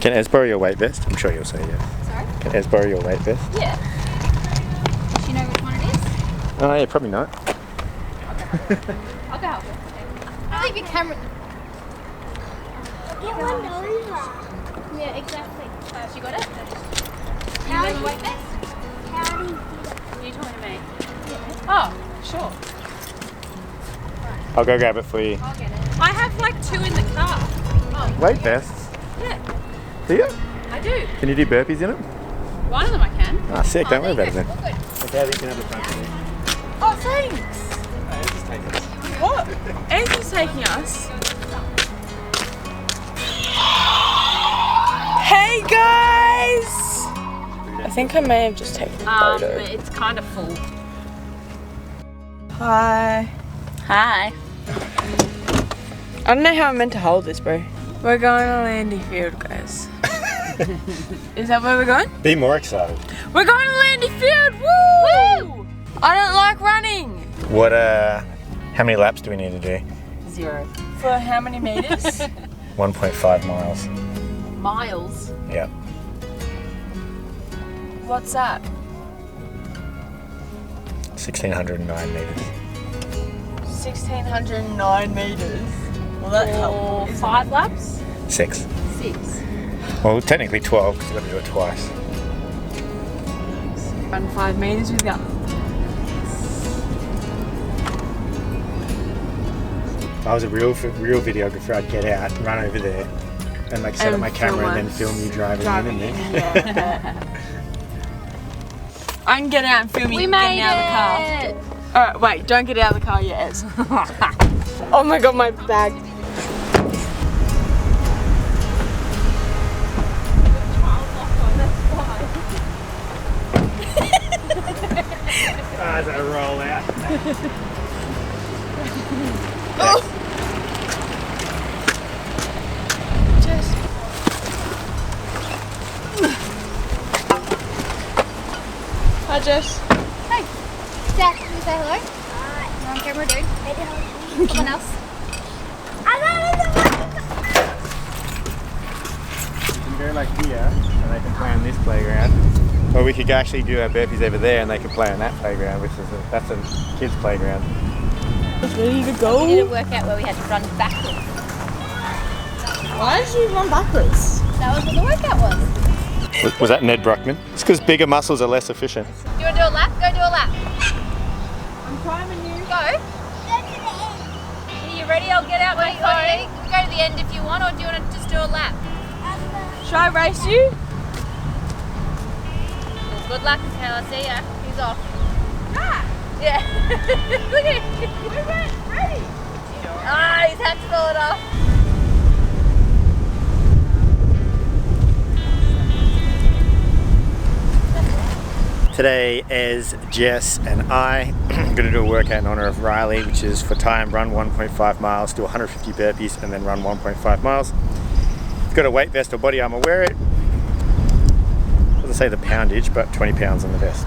Can Ez borrow your weight vest? I'm sure you'll say yes. Sorry? Can Ez borrow your weight vest? Yeah. Does she know which one it is? Oh yeah, probably not. I'll go help her. I'll leave your camera. Get one over. Yeah, exactly. She got it? You How wearing do a weight vest? How do you do Are you talking to me? Oh, sure. I'll go grab it for you. I'll get it. I have like 2 in the car. Oh. Weight vests? Yeah, Do you? I do. Can you do burpees in it? One of them I can. Ah, sick. Don't worry about it then. All good. Okay, you can have the front of me. Oh, thanks. What? Anthony's taking us. Hey guys! I think I may have just taken a photo. It's kind of full. Hi. Hi. I don't know how I'm meant to hold this, bro. We're going to Landy Field, guys. Is that where we're going? Be more excited. We're going to Landy Field! Woo! I don't like running. What, how many laps do we need to do? 0. For how many meters? 1.5 miles. Miles. Yeah. What's that? 1,609 meters. 1,609 meters. Well, that's helpful. 5 laps? 6. 6. Well, technically 12 because you've got to do it twice. Run 5 meters with you. If I was a real videographer, I'd get out, run over there, and like set up my camera and then film you driving in there. Yeah. I can get out and film you getting out of the car. Alright, wait, don't get out of the car yet, Ez. Oh my god, my bag. As I roll out. Oh. Just. Hi, Jess. Hey. Zach, can you say hello? You're on camera, dude. Someone else. You can go like here, and they can play on this playground. Or we could actually do our burpees over there, and they can play on that playground, which is that's a kids' playground. Ready to go? We did a workout where we had to run backwards. Why did you run backwards? That was what the workout was. Was that Ned Brockman? It's because bigger muscles are less efficient. Do you want to do a lap? Go do a lap. I'm priming you. Go. Are you ready? I'll get out my phone. You can go to the end if you want, or do you want to just do a lap? Should I race you? Good luck, Taylor. See ya. He's off. Ah! Yeah. Look at him. We weren't ready. Ah, he's had to pull it off. Today, Ez, Jess, and I are going to do a workout in honor of Rylee, which is for time run 1.5 miles, do 150 burpees, and then run 1.5 miles. If you've got a weight vest or body armor, wear it. Doesn't say the poundage, but 20 pounds on the vest.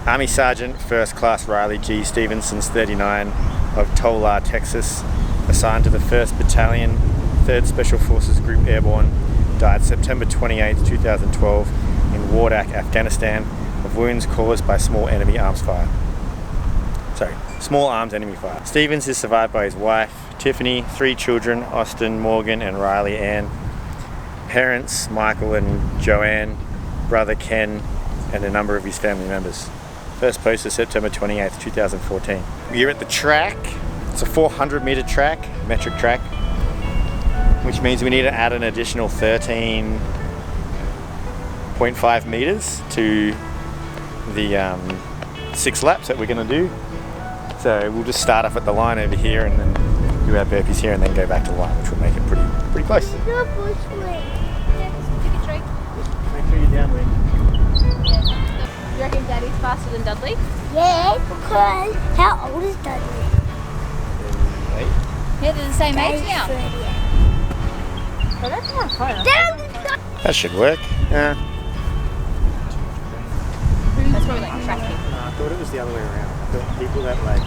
Army Sergeant First Class Rylee G. Stevenson's 39 of Tolar, Texas, assigned to the 1st Battalion, 3rd Special Forces Group Airborne, died September 28, 2012 in Wardak, Afghanistan, of wounds caused by small arms enemy fire. Stevens is survived by his wife, Tiffany, 3 children, Austin, Morgan, and Rylee Ann, parents, Michael and Joann, brother Ken, and a number of his family members. First posted September 28th, 2014. We're at the track. It's a 400-meter track, metric track, which means we need to add an additional 13.5 meters to the 6 laps that we're going to do. So we'll just start off at the line over here and then do our burpees here and then go back to the line, which will make it pretty close. Your bush way. Take a tree. Make sure you're downwind. You reckon Daddy's faster than Dudley? Yeah, because how old is Dudley? Yeah, they're the same age now. But that's not fun. That should work. Yeah. That's probably like tracking. I thought it was the other way around. I thought people that like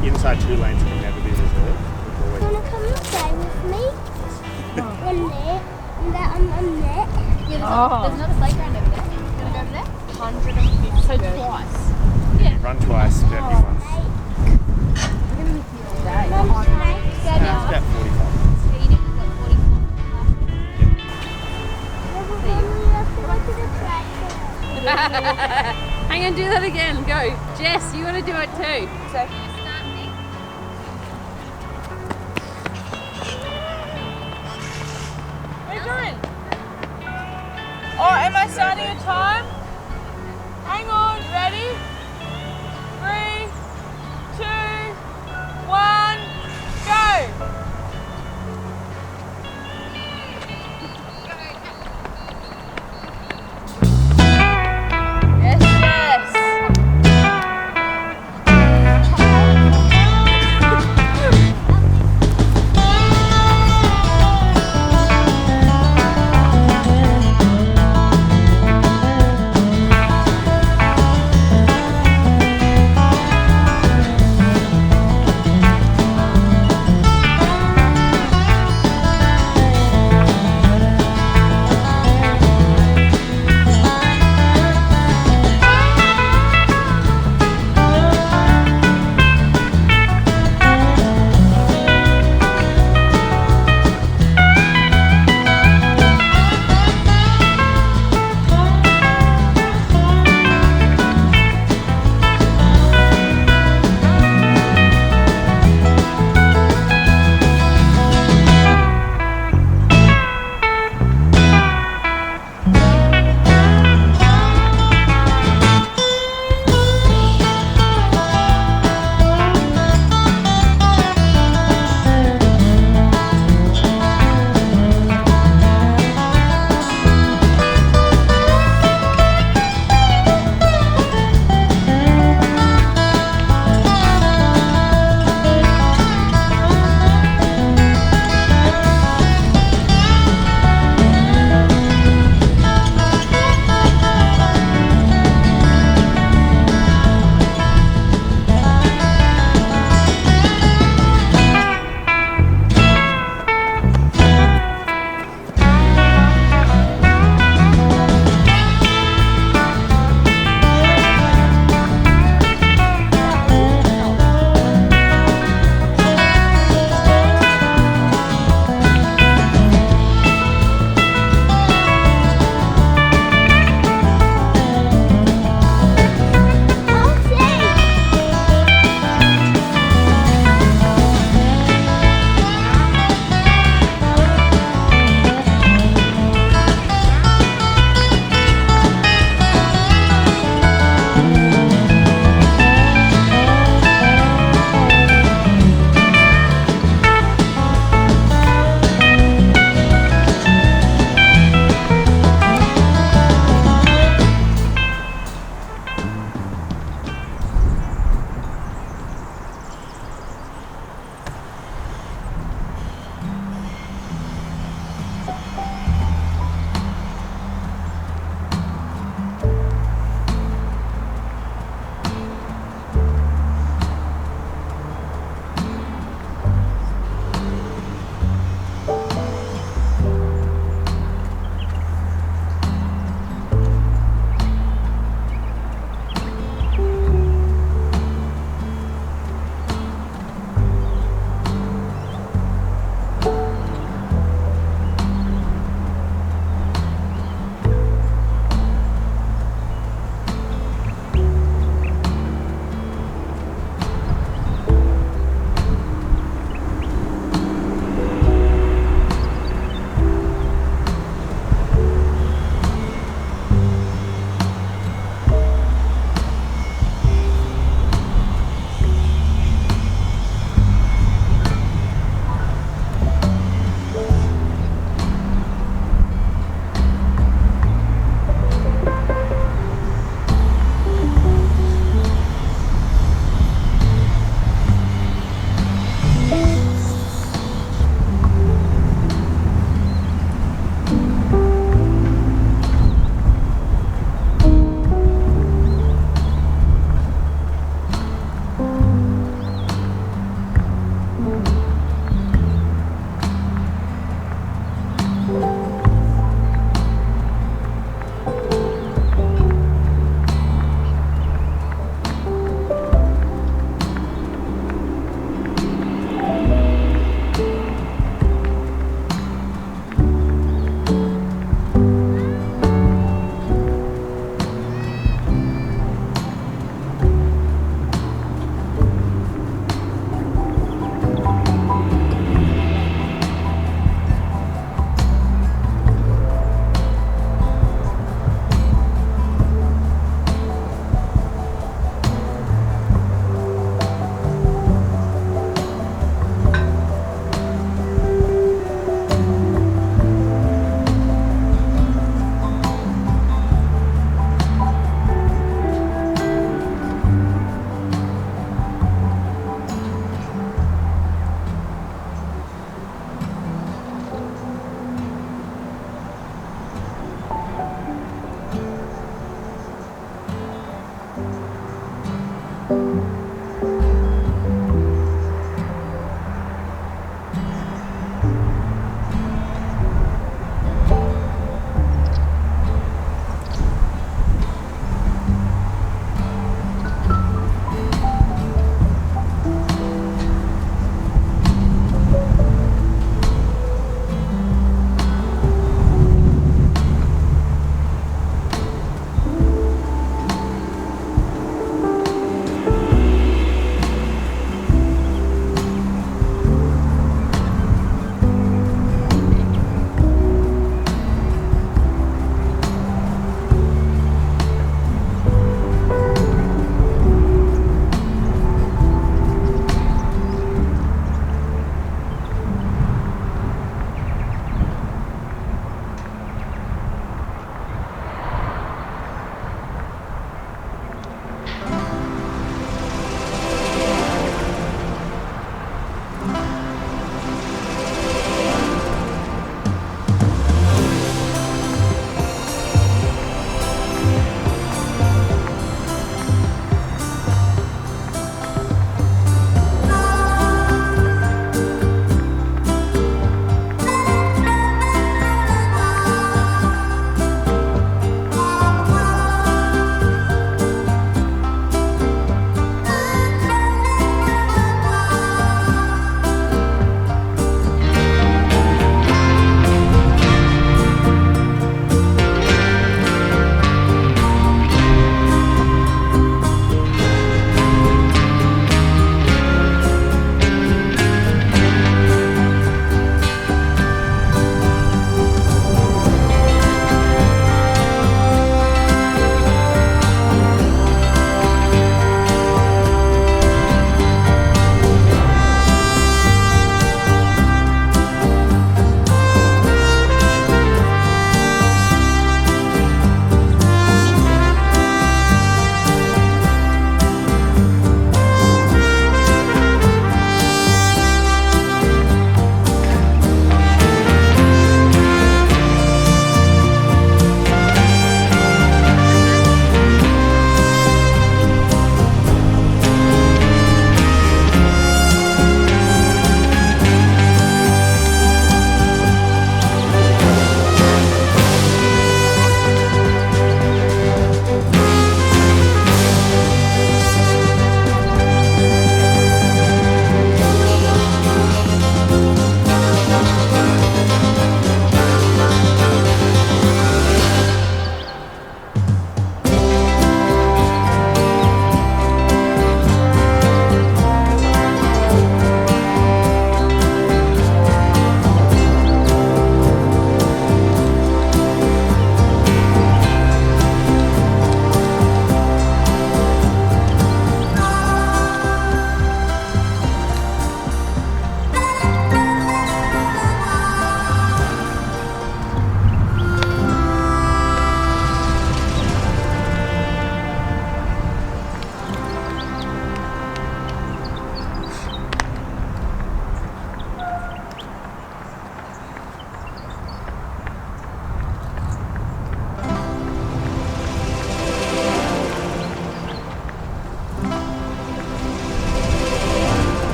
the inside 2 lanes can never be reserved. Wanna come and play with me? One day. that on the net. Yeah, there's another playground over there. You want to go over there? 150. So twice. Yeah. Run twice, burpee once. We're going to be here all day. Mum, snake. Yeah, It's now. about 45 minutes. Yeah, you did like 44. Hang on, do that again. Go. Jess, you want to do it too. So, start me. What are you doing? Oh, am I starting a time? Hang on, ready? 3, 2, 1, go! Yes, yes!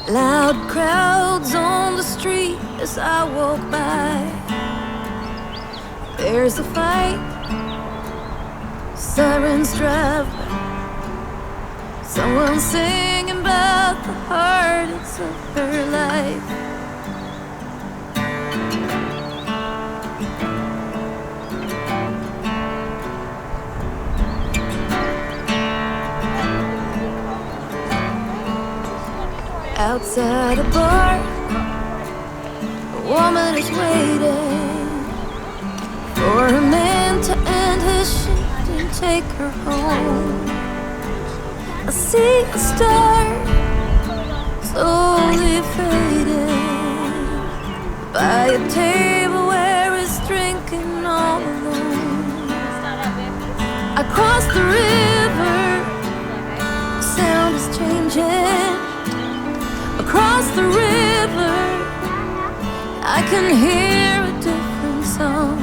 Loud crowds on the street as I walk by. There's a fight, sirens drive by. Someone singing about the hardest of her life. Outside a bar, a woman is waiting for a man to end his shift and take her home. I see a star slowly fading by a table where he's drinking all alone. I cross the river, the sound is changing. Across the river, I can hear a different song.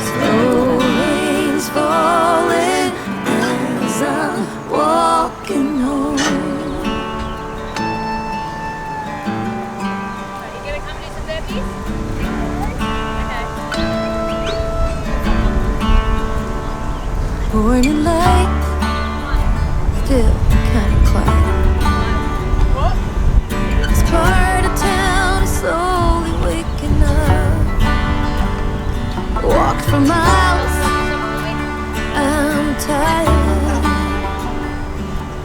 Slow rains falling as I'm walking home. You gonna come do some burpees? Okay. Morning light, still kinda quiet. Part of town is slowly waking up. Walked for miles, I'm tired.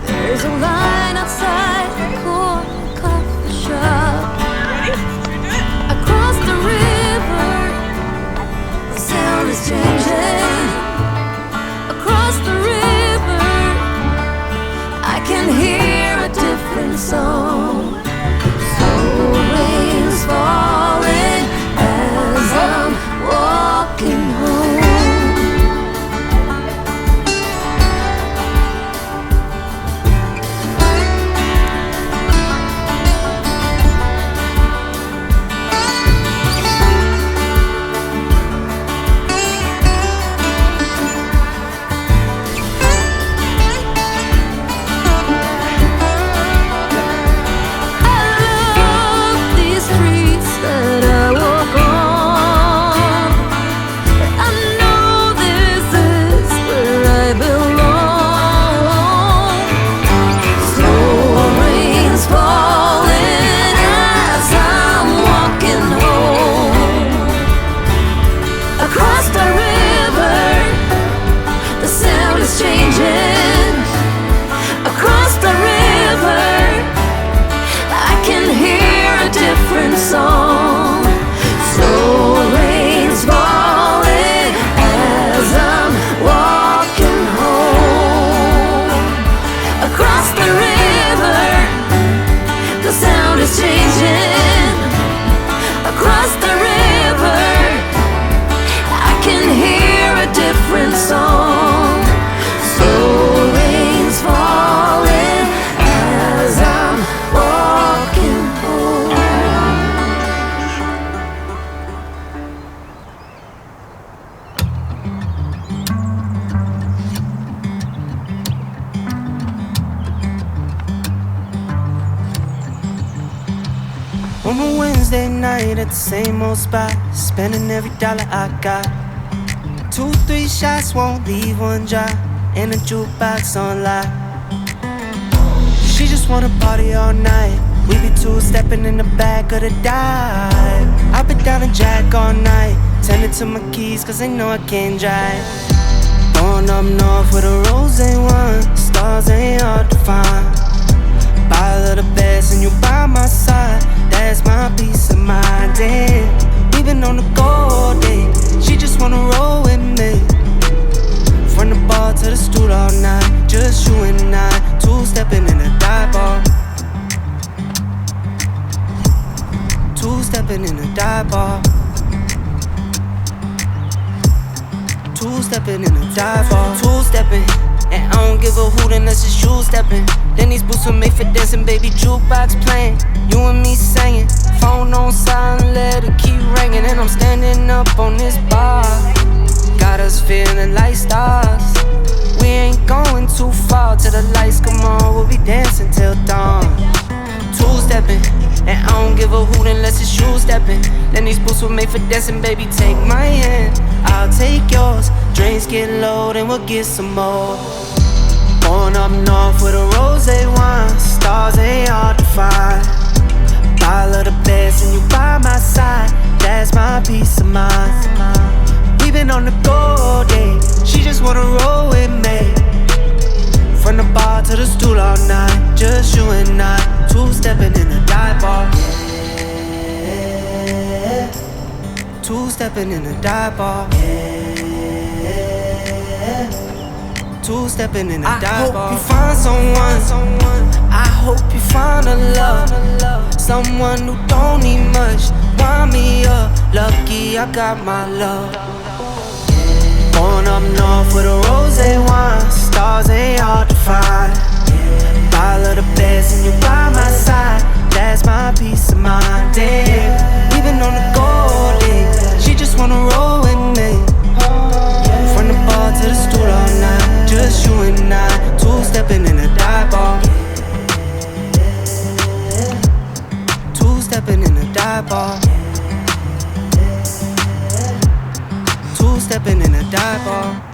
There's a line outside the corner coffee shop. Across the river, the sound is changing. Across the river, I can hear a different song. Rain's falling as I'm walking home. On a Wednesday night at the same old spot, spending every dollar I got. 2, 3 shots won't leave one drop, and a jukebox on lock. She just wanna party all night. We be two-stepping in the back of the dive. I've been down and Jack all night, tending to my keys cause they know I can't drive. Going up north with a rose one, stars ain't hard to find. Bottle of the best and you by my side, that's my peace of mind. Damn, we been on the go all day, she just wanna roll with me. From the bar to the stool all night, just you and I, two-stepping in a dive bar. Two-stepping in a dive bar. Two-stepping in a dive bar. Two-stepping, and I don't give a hoot unless it's you stepping. Then these boots were made for dancing, baby, jukebox playing. You and me singing, phone on silent, let it keep ringing. And I'm standing up on this bar, got us feeling like stars. We ain't going too far till the lights come on, we'll be dancing till dawn. Tuesday that's his shoe stepping. Then these boots were made for dancing, baby, take my hand, I'll take yours. Drinks get low, then we'll get some more. Going up north with a rosé wine. Stars ain't hard to find. Bottle of the best and you by my side. That's my peace of mind. We been on the go all day. She just wanna roll with me. From the bar to the stool all night. Just you and I, two-stepping in the dive bar. Yeah. Two-stepping in the dive bar. Yeah. Two-stepping in the dive bar. I hope you find someone. I hope you find a love. Someone who don't need much. Wind me up. Lucky I got my love. Going up north with a rosé wine. Stars ain't hard to find. Bottle of the best and you by my side. That's my peace of mind. Damn, we been on the go all day. She just wanna roll with me. From the bar to the stool all night. Just you and I, two-stepping in a dive bar. Two-stepping in a dive bar. Two-stepping in a dive bar.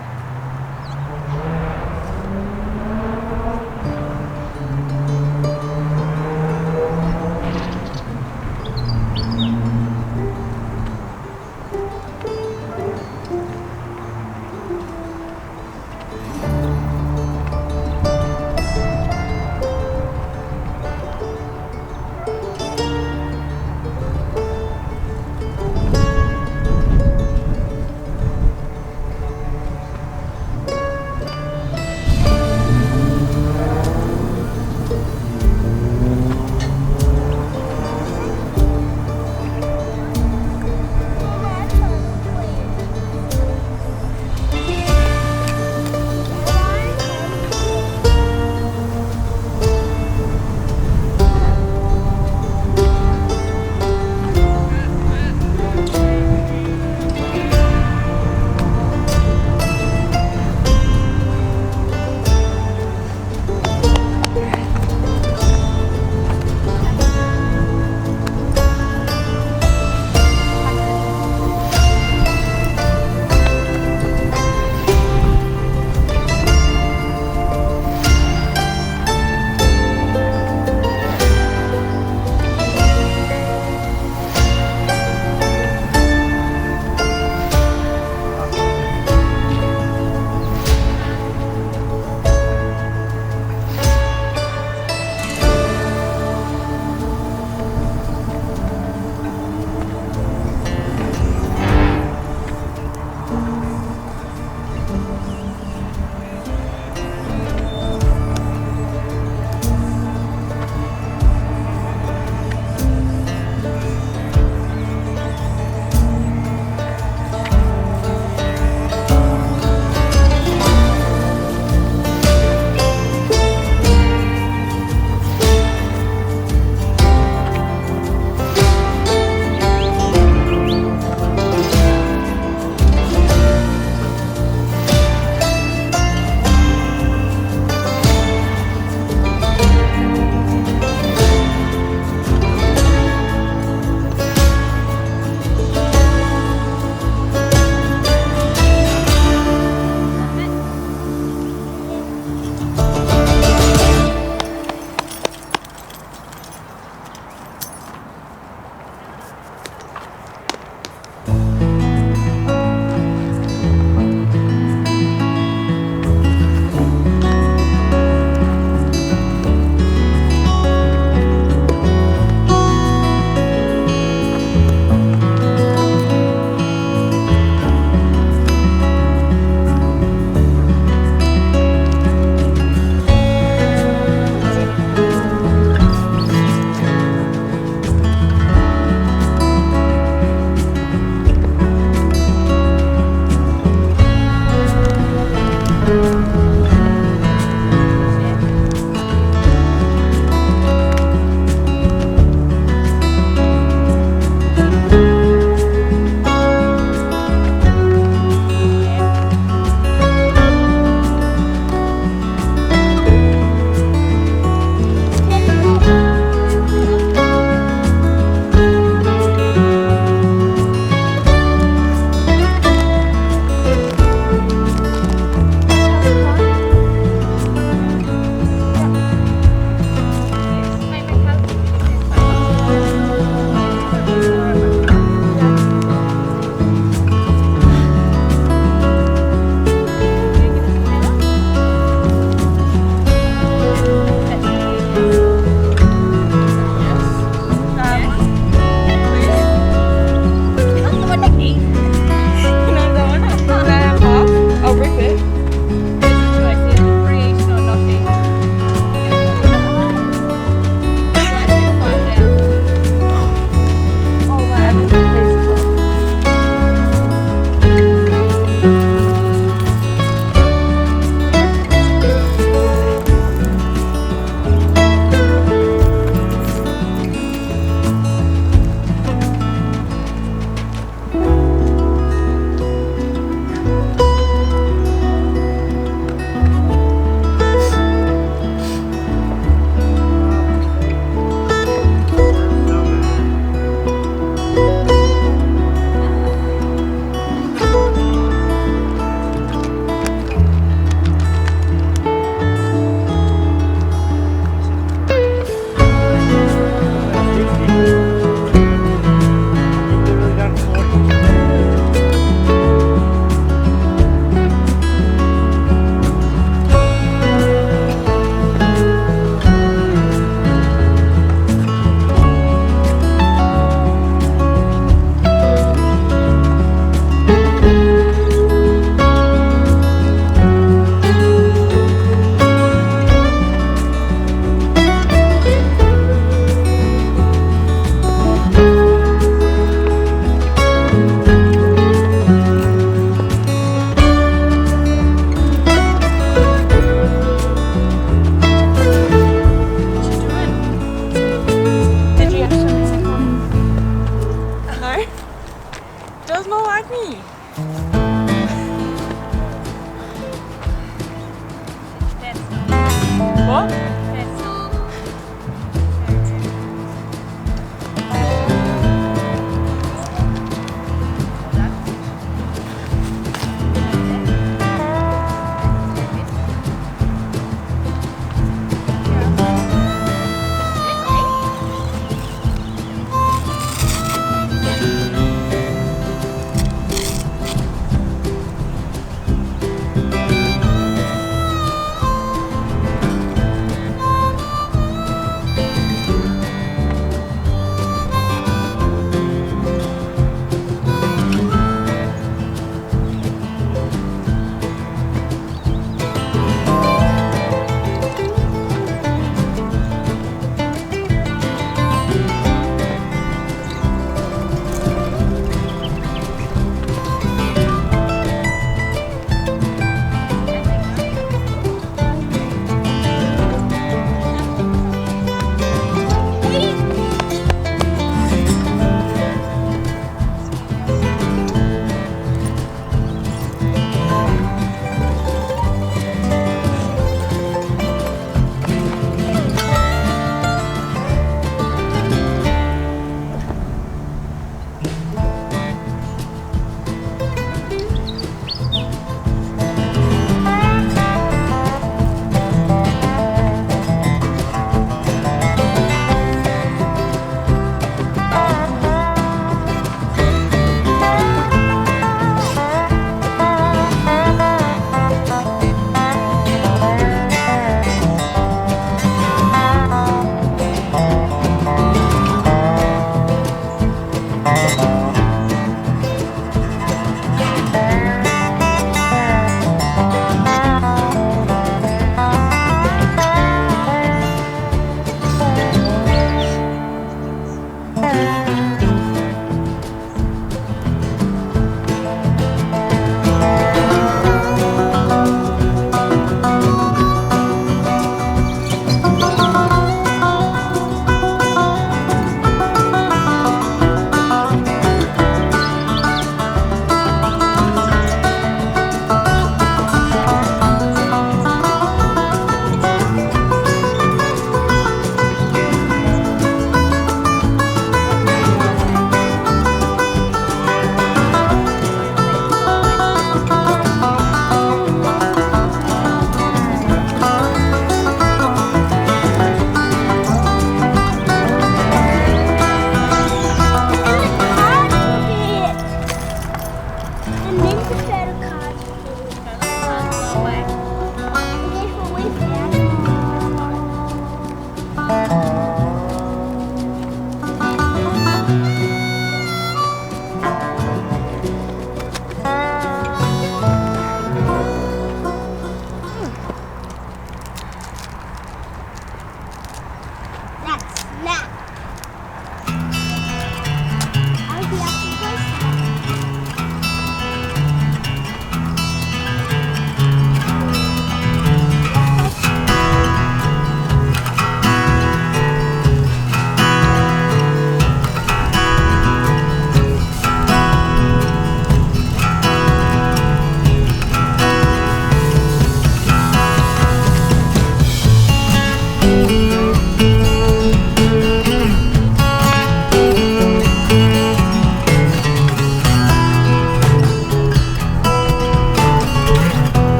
with me. What?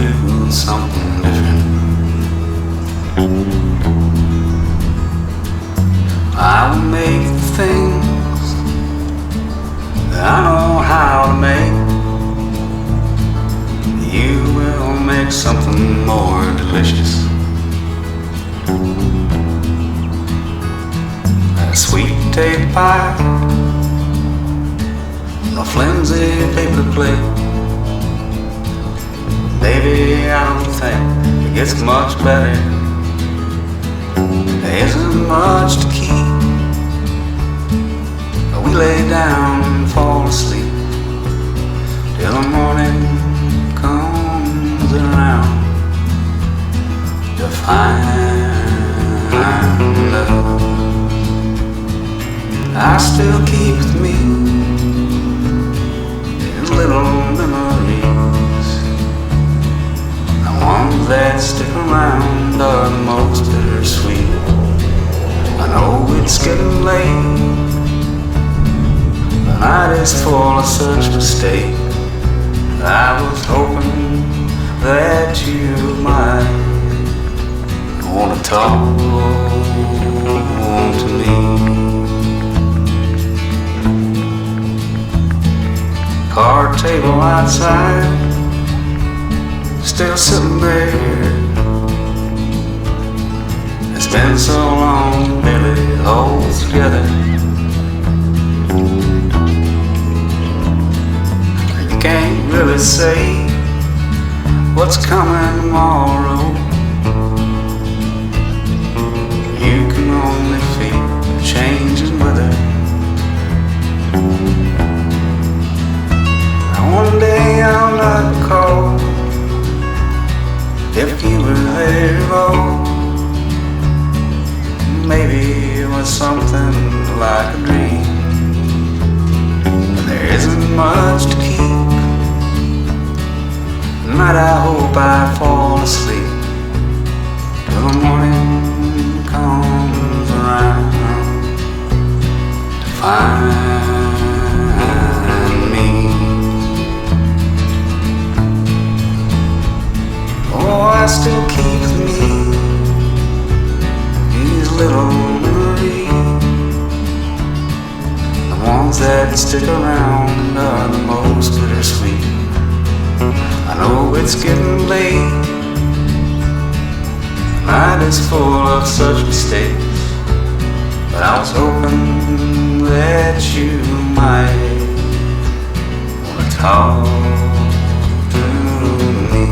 do something different. I will make the things that I know how to make. You will make something more delicious. A sweet potato pie, a flimsy paper plate. Baby, I don't think it gets much better. There isn't much to keep, but we lay down and fall asleep till the morning comes around to find love. I still keep with me these little memories. The ones that stick around are the most bittersweet. I know it's getting late, the night is full of such mistakes. I was hoping that you might want to talk to me. Card table outside, still sitting there. It's been so long, barely holds together. You can't really say what's coming tomorrow. You can only feel the changing weather. One day I'll not call if you were there at all. Maybe it was something like a dream. There isn't much to keep. Tonight I hope I fall asleep till the morning comes around to find me. Oh, I still keep with me these little memories. The ones that stick around are the most bittersweet. I know it's getting late, the night is full of such mistakes, but I was hoping that you might want to talk to me.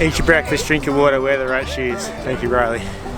Eat your breakfast, drink your water, wear the right shoes. Thank you, Rylee.